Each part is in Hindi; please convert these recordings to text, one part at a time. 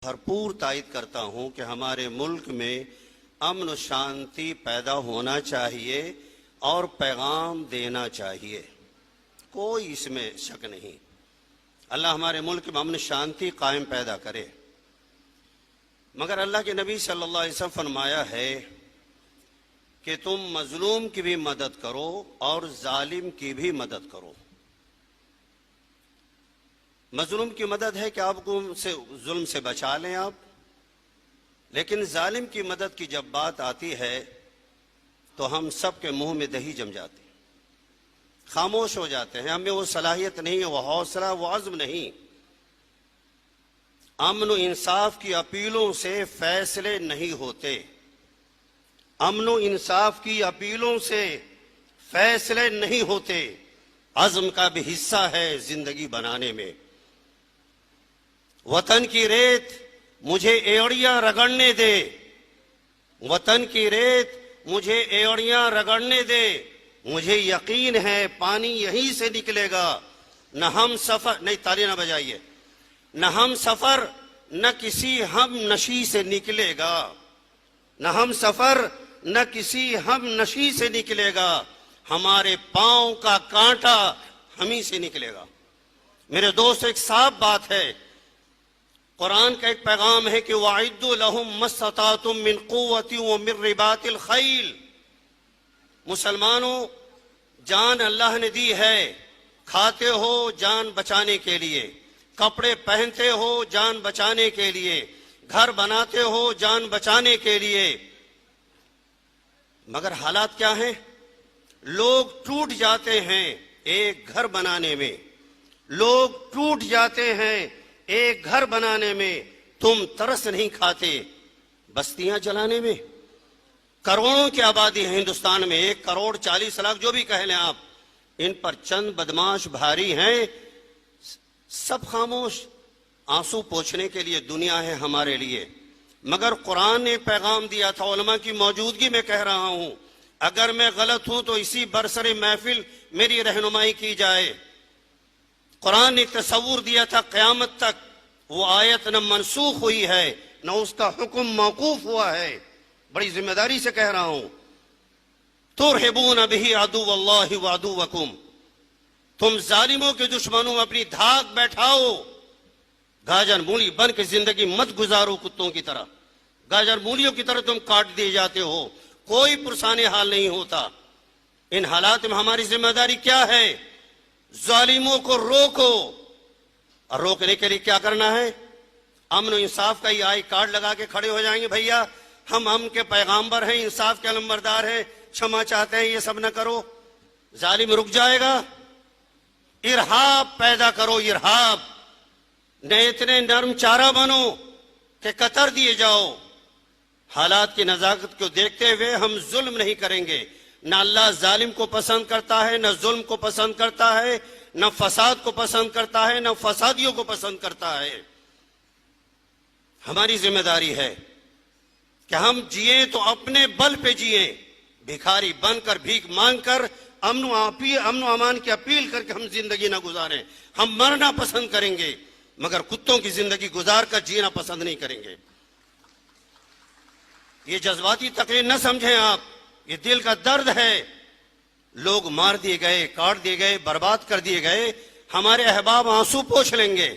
भरपूर तायद करता हूं कि हमारे मुल्क में अमन शांति पैदा होना चाहिए और पैगाम देना चाहिए, कोई इसमें शक नहीं। अल्लाह हमारे मुल्क में अमन शांति कायम पैदा करे। मगर अल्लाह के नबी सल्लल्लाहु अलैहि वसल्लम फरमाया है कि तुम मजलूम की भी मदद करो और जालिम की भी मदद करो। मजलूम की मदद है कि आपको से जुल्म से बचा लें आप, लेकिन जालिम की मदद की जब बात आती है तो हम सब के मुंह में दही जम जाती, खामोश हो जाते हैं। हमें वो सलाहियत नहीं है, वो हौसला, वो अज़्म नहीं। अमन इंसाफ की अपीलों से फैसले नहीं होते, अमन इंसाफ की अपीलों से फैसले नहीं होते। अज़्म का भी हिस्सा है जिंदगी बनाने में। वतन की रेत मुझे एड़ियां रगड़ने दे, वतन की रेत मुझे एड़ियां रगड़ने दे। मुझे यकीन है पानी यहीं से निकलेगा। न हम सफर, नहीं ताली ना बजाइए, न हम सफर न किसी हम नशी से निकलेगा, न हम सफर न किसी हम नशी से निकलेगा। हमारे पांव का कांटा हम ही से निकलेगा। मेरे दोस्त, एक साफ बात है, कुरान का एक पैगाम है कि वाइद्दु लहुम मस्ततातुम मिन कुव्वतिन व मिन रिबातिल खैल। मुसलमानों, जान अल्लाह ने दी है, खाते हो जान बचाने के लिए, कपड़े पहनते हो जान बचाने के लिए, घर बनाते हो जान बचाने के लिए। मगर हालात क्या हैं? लोग टूट जाते हैं एक घर बनाने में, लोग टूट जाते हैं एक घर बनाने में। तुम तरस नहीं खाते बस्तियां जलाने में। करोड़ों की आबादी है हिंदुस्तान में, 1,40,00,000 जो भी कह लें आप, इन पर चंद बदमाश भारी हैं, सब खामोश। आंसू पोंछने के लिए दुनिया है हमारे लिए। मगर कुरान ने पैगाम दिया था, उलमा की मौजूदगी में कह रहा हूं, अगर मैं गलत हूं तो इसी बरसरे महफिल मेरी रहनुमाई की जाए। कुरान ने तस्वूर दिया था क़यामत तक वो आयत न मनसूख हुई है न उसका हुक्म मौकूफ हुआ है। बड़ी जिम्मेदारी से कह रहा हूं, तुरहिबून बिही अदुव्वल्लाहि व अदुव्वकुम। तुम जालिमों के दुश्मनों में अपनी धाक बैठाओ, गाजर मूली बन के जिंदगी मत गुजारो कुत्तों की तरह। गाजर मूलियों की तरह तुम काट दिए जाते हो, कोई पुरसाने हाल नहीं होता। इन हालात में हमारी जिम्मेदारी क्या है? जालिमों को रोको। और रोकने के लिए क्या करना है? अमन इंसाफ का ही आई कार्ड लगा के खड़े हो जाएंगे, भैया हम अमन के पैगाम्बर हैं, इंसाफ के अलमबरदार हैं, क्षमा चाहते हैं, ये सब न करो। जालिम रुक जाएगा? इरहाब पैदा करो, इरहाब। न इतने नरम चारा बनो कि कतर दिए जाओ। हालात की नजाकत को देखते हुए हम जुल्म नहीं करेंगे। न अल्लाह जालिम को पसंद करता है, न जुल्म को पसंद करता है, न फसाद को पसंद करता है, न फसादियों को पसंद करता है। हमारी जिम्मेदारी है कि हम जिए तो अपने बल पे जिए, भिखारी बनकर भीख मांगकर अमन अमान की अपील करके हम जिंदगी ना गुजारें। हम मरना पसंद करेंगे मगर कुत्तों की जिंदगी गुजार कर जीना पसंद नहीं करेंगे। ये जज्बाती तकलीफ न समझें आप, ये दिल का दर्द है। लोग मार दिए गए, काट दिए गए, बर्बाद कर दिए गए। हमारे अहबाब आंसू पोंछ लेंगे,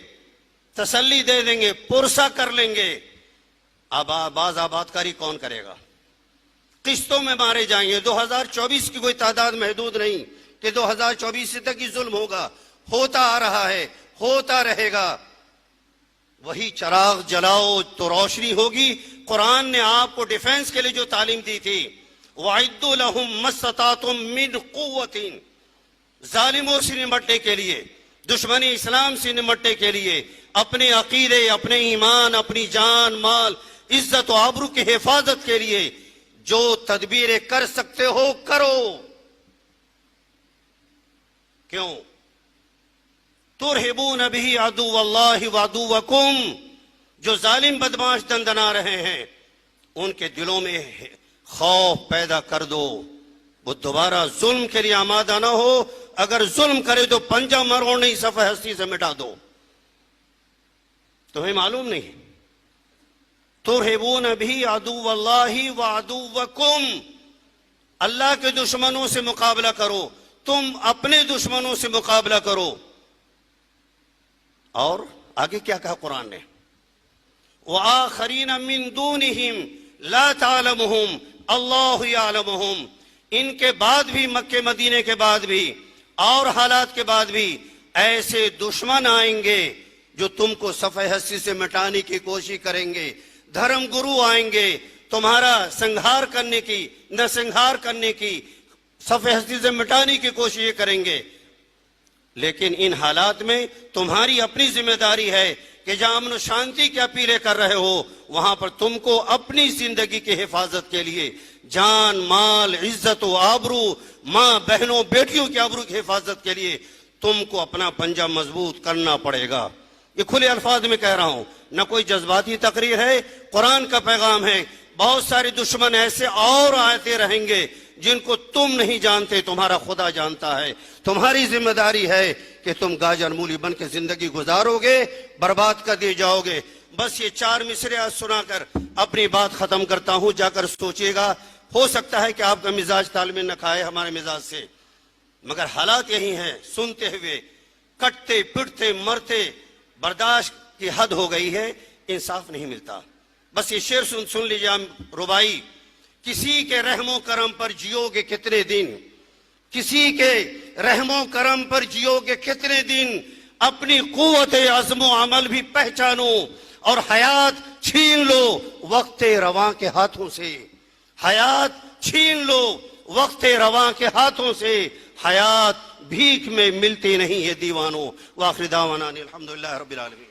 तसल्ली दे देंगे, पुरसा कर लेंगे। बाज आबादकारी कौन करेगा? किस्तों में मारे जाएंगे। 2024 की कोई तादाद महदूद नहीं कि 2024 तक ही जुल्म होगा। होता आ रहा है, होता रहेगा। वही चराग जलाओ तो रोशनी होगी। कुरान ने आपको डिफेंस के लिए जो तालीम दी थी, वाइद्दु लहुम मस्ततातुम मिन कुव्वतिन, जालिमों से निमटने के लिए, दुश्मनी इस्लाम से निमटने के लिए, अपने अकीदे, अपने ईमान, अपनी जान माल, इज्जत और आबरू की हिफाजत के लिए जो तदबीरें कर सकते हो करो। क्यों? तुरहिबून बिही अदुव्वल्लाहि व अदुव्वकुम। जो जालिम बदमाश दंदना रहे हैं उनके दिलों में खौफ पैदा कर दो, वो दोबारा जुल्म के लिए आमादा ना हो। अगर जुल्म करे तो पंजा मरोड़ नहीं, सफ़े हस्ती से मिटा दो। तुम्हें मालूम नहीं तुरहिबून भी अदुव्वल्लाहि व अदुव्वकुम, अल्लाह के दुश्मनों से मुकाबला करो, तुम अपने दुश्मनों से मुकाबला करो। और आगे क्या कहा कुरान ने, व आखरीन मिन दूनिहिम ला तालमुहुम अल्लाहु यालमुहुम, इनके बाद भी, मक्के मदीने के बाद भी और हालात के बाद भी ऐसे दुश्मन आएंगे जो तुमको सफ़े हस्ती से मिटाने की कोशिश करेंगे। धर्म गुरु आएंगे तुम्हारा संहार करने की, नरसंहार करने की, सफ़े हस्ती से मिटाने की कोशिश करेंगे। लेकिन इन हालात में तुम्हारी अपनी जिम्मेदारी है कि जहां अमन शांति की अपीलें कर रहे हो, वहां पर तुमको अपनी जिंदगी की हिफाजत के लिए जान, माल, इज्जत व आबरू, माँ बहनों बेटियों की आबरू की हिफाजत के लिए तुमको अपना पंजा मजबूत करना पड़ेगा। ये खुले अल्फाज में कह रहा हूं, न कोई जज्बाती तकरीर है, कुरान का पैगाम है। बहुत सारे दुश्मन ऐसे और आते रहेंगे जिनको तुम नहीं जानते, तुम्हारा खुदा जानता है। तुम्हारी जिम्मेदारी है कि तुम गाजर मूली बन के जिंदगी गुजारोगे, बर्बाद कर दिए जाओगे। बस ये 4 मिसरे आज सुनाकर अपनी बात खत्म करता हूं, जाकर सोचिएगा। हो सकता है कि आपका मिजाज तालमेल न खाए हमारे मिजाज से, मगर हालात यही हैं। सुनते हुए कटते पिटते मरते बर्दाश्त की हद हो गई है, इंसाफ नहीं मिलता। बस ये शेर सुन लीजिए हम रुबाई, किसी के रहमो करम पर जियोगे कितने दिन, किसी के रहमो करम पर जियोगे कितने दिन, अपनी कुव्वत अज़्म व अमल भी पहचानो और हयात छीन लो वक्त रवां के हाथों से, हयात छीन लो वक्त रवां के हाथों से। हयात भीख में मिलती नहीं है दीवानों। व आखिर दावाना अनिल हम्दुलिल्लाहि रब्बिल आलमीन।